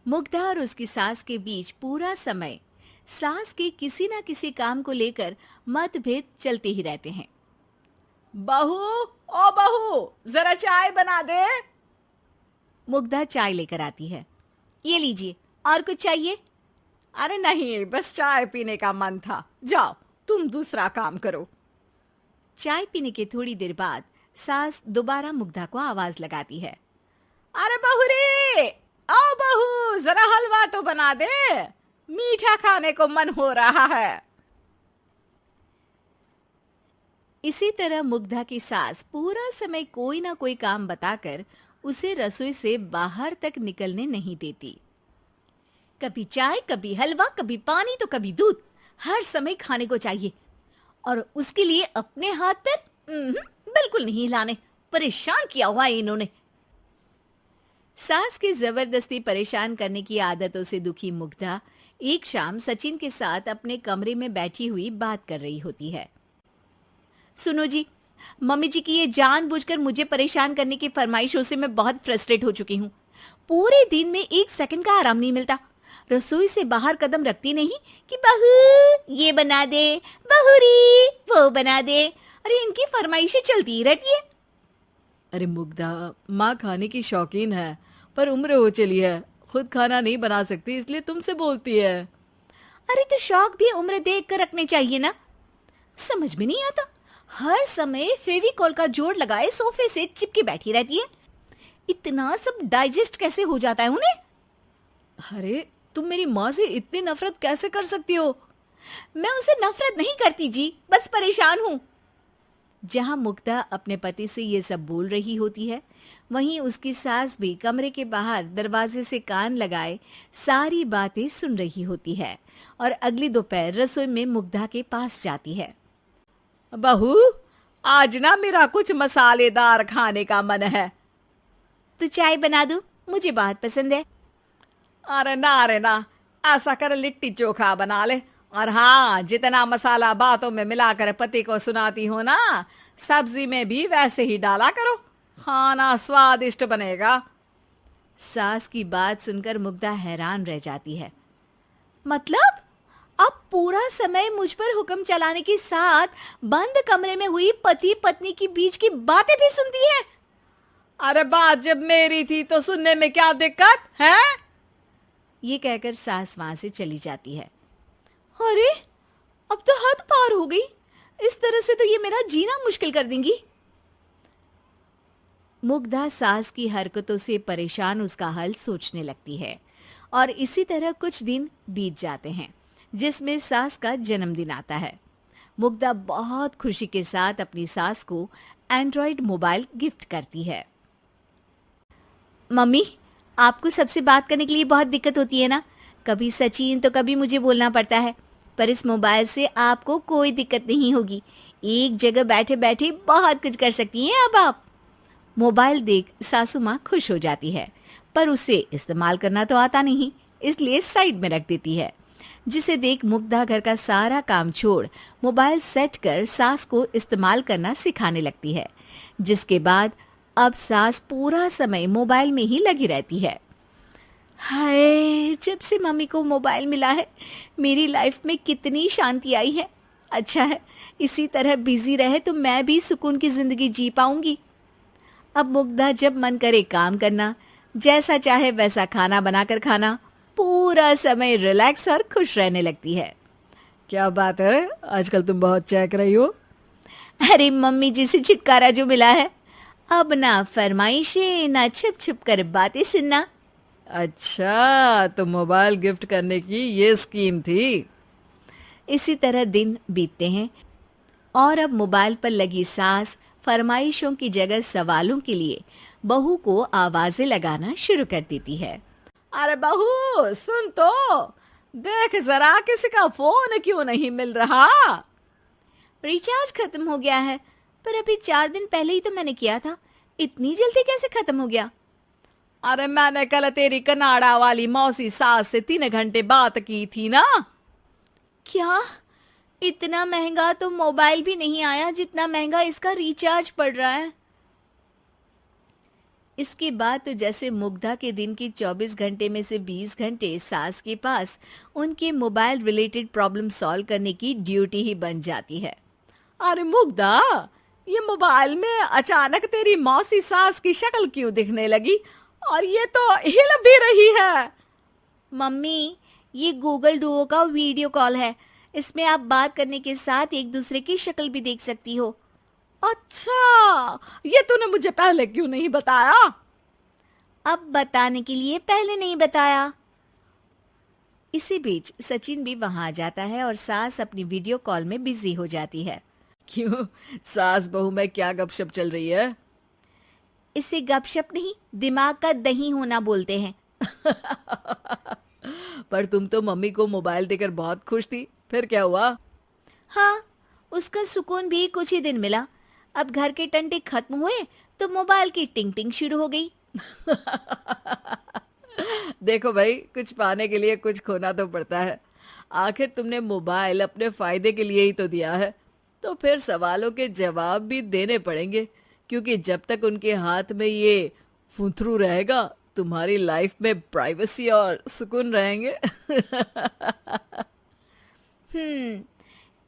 मुग्धा और उसकी सास के बीच पूरा समय सास के किसी ना किसी काम को लेकर मतभेद चलते ही रहते हैं। बहू, ओ बहू, जरा चाय बना दे। मुग्धा चाय लेकर आती है। ये लीजिए, और कुछ चाहिए? अरे नहीं, बस चाय पीने का मन था। जाओ, तुम दूसरा काम करो। चाय पीने के थोड़ी देर बाद सास दोबारा मुग्धा को आवाज लगाती है। अरे बहू रे, आओ बहू, जरा हलवा तो बना दे, मीठा खाने को मन हो रहा है। इसी तरह मुग्धा की सास पूरा समय कोई ना कोई काम बताकर उसे रसोई से बाहर तक निकलने नहीं देती। कभी चाय, कभी हलवा, कभी पानी तो कभी दूध, हर समय खाने को चाहिए। और उसके लिए अपने हाथ पैर बिल्कुल नहीं हिलाने। परेशान किया हुआ है इन्होंने। सास की जबरदस्ती परेशान करने की आदतों से दुखी मुग्धा एक शाम सचिन के साथ अपने कमरे में बैठी हुई बात कर रही होती है। सुनो जी, मम्मी जी की ये जानबूझकर मुझे परेशान करने की फरमाइशों से मैं बहुत फ्रस्ट्रेट हो चुकी हूँ। पूरे दिन में एक सेकंड का आराम नहीं मिलता। रसोई से बाहर कदम रखती नहीं कि बहू ये बना दे, बहुरी वो बना दे। अरे इनकी फरमाइशें चलती ही रहती है। अरे मुग्धा, माँ खाने की शौकीन है, पर उम्र हो चली है, खुद खाना नहीं बना सकती, इसलिए तुमसे बोलती है। अरे तो शौक भी उम्र देख कर रखने चाहिए ना। समझ में नहीं आता, हर समय फेविकॉल का जोड़ लगाए सोफे से चिपकी बैठी रहती है। इतना सब डाइजेस्ट कैसे हो जाता है उन्हें? अरे तुम मेरी माँ से इतनी नफरत कैसे कर सकती हो? मैं उनसे नफरत नहीं करती जी, बस परेशान हूँ। जहां मुग्धा अपने पति से ये सब बोल रही होती है, वहीं उसकी सास भी कमरे के बाहर दरवाजे से कान लगाए सारी बातें सुन रही होती है और अगली दोपहर रसोई में मुग्धा के पास जाती है। बहू, आज ना मेरा कुछ मसालेदार खाने का मन है। तो चाय बना दूं? मुझे बहुत पसंद है। अरे ना, ऐसा कर लिट्टी चोखा बना ले। और हाँ, जितना मसाला बातों में मिलाकर पति को सुनाती हो ना, सब्जी में भी वैसे ही डाला करो, खाना स्वादिष्ट बनेगा। सास की बात सुनकर मुग्धा हैरान रह जाती है। मतलब अब पूरा समय मुझ पर हुक्म चलाने के साथ बंद कमरे में हुई पति पत्नी की बीच की बातें भी सुनती है? अरे बात जब मेरी थी तो सुनने में क्या दिक्कत है? ये कहकर सास वहां से चली जाती है। अरे अब तो हद पार हो गई। इस तरह से तो ये मेरा जीना मुश्किल कर देंगी। मुग्धा सास की हरकतों से परेशान उसका हल सोचने लगती है और इसी तरह कुछ दिन बीत जाते हैं, जिसमें सास का जन्मदिन आता है। मुग्धा बहुत खुशी के साथ अपनी सास को एंड्रॉयड मोबाइल गिफ्ट करती है। मम्मी, आपको सबसे बात करने के लिए बहुत दिक्कत होती है ना? कभी सचिन तो कभी मुझे बोलना पड़ता है, पर इस मोबाइल से आपको कोई दिक्कत नहीं होगी। एक जगह बैठे बैठे बहुत कुछ कर सकती हैं अब आप। मोबाइल देख सासू माँ खुश हो जाती है, पर उसे इस्तेमाल करना तो आता नहीं, इसलिए साइड में रख देती है। जिसे देख मुग्धा घर का सारा काम छोड़ मोबाइल सेट कर सास को इस्तेमाल करना सिखाने लगती है, जिसके बाद अब सास पूरा समय मोबाइल में ही लगी रहती है। हाय, जब से मम्मी को मोबाइल मिला है मेरी लाइफ में कितनी शांति आई है। अच्छा है, इसी तरह बिजी रहे तो मैं भी सुकून की जिंदगी जी पाऊंगी। अब मुग्धा जब मन करे काम करना, जैसा चाहे वैसा खाना बनाकर खाना, पूरा समय रिलैक्स और खुश रहने लगती है। क्या बात है, आजकल तुम बहुत चहक रही हो। अरे मम्मी जी से छुटकारा जो मिला है, अब ना फरमाइशें ना छुप छुप कर बातें सुनना। अच्छा, तो मोबाइल गिफ्ट करने की ये स्कीम थी। इसी तरह दिन बीतते हैं और अब मोबाइल पर लगी सास फरमाइशों की जगह सवालों के लिए बहू को आवाजें लगाना शुरू कर देती है। अरे बहू सुन तो, देख जरा किसी का फोन क्यों नहीं मिल रहा? रिचार्ज खत्म हो गया है, पर अभी 4 दिन पहले ही तो मैंने किया था। इतनी जल्दी कैसे खत्म हो गया? अरे मैंने कल तेरी कनाडा वाली मौसी सास से 3 घंटे बात की थी ना। क्या? इतना महंगा तो मोबाइल भी नहीं आया जितना महंगा इसका रिचार्ज पड़ रहा है। इसके बाद तो जैसे मुग्धा के दिन के 24 घंटे में से 20 घंटे सास के पास उनके मोबाइल रिलेटेड प्रॉब्लम सॉल्व करने की ड्यूटी ही बन जाती है। अरे मुग्धा, ये मोबाइल में अचानक तेरी मौसी सास की शक्ल क्यों दिखने लगी? और ये तो हिल भी रही है। मम्मी, ये गूगल डुओ का वीडियो कॉल है। इसमें आप बात करने के साथ एक दूसरे की शक्ल भी देख सकती हो। अच्छा, ये तूने मुझे पहले क्यों नहीं बताया? अब बताने के लिए पहले नहीं बताया। इसी बीच सचिन भी वहां आ जाता है और सास अपनी वीडियो कॉल में बिजी हो जाती है। क्यों, सास बहू में क्या गपशप चल रही है? इसे गपशप नहीं, दिमाग का दही होना बोलते हैं। पर तुम तो मम्मी को मोबाइल देकर बहुत खुश थी, फिर क्या हुआ? हाँ, उसका सुकून भी कुछ ही दिन मिला। अब घर के टंटे खत्म हुए तो मोबाइल की टिंग टिंग शुरू हो गई। देखो भाई, कुछ पाने के लिए कुछ खोना तो पड़ता है। आखिर तुमने मोबाइल अपने फायदे के लिए ही तो दिया है, तो फिर सवालों के जवाब भी देने पड़ेंगे, क्योंकि जब तक उनके हाथ में ये फुंथरू रहेगा, तुम्हारी लाइफ में प्राइवेसी और सुकून रहेंगे।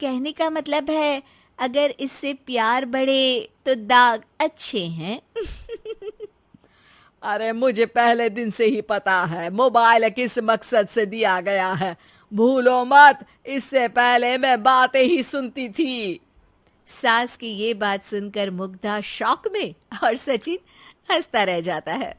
कहने का मतलब है अगर इससे प्यार बढ़े तो दाग अच्छे हैं। अरे मुझे पहले दिन से ही पता है मोबाइल किस मकसद से दिया गया है। भूलो मत, इससे पहले मैं बातें ही सुनती थी। सास की ये बात सुनकर मुग्धा शॉक में और सचिन हंसता रह जाता है।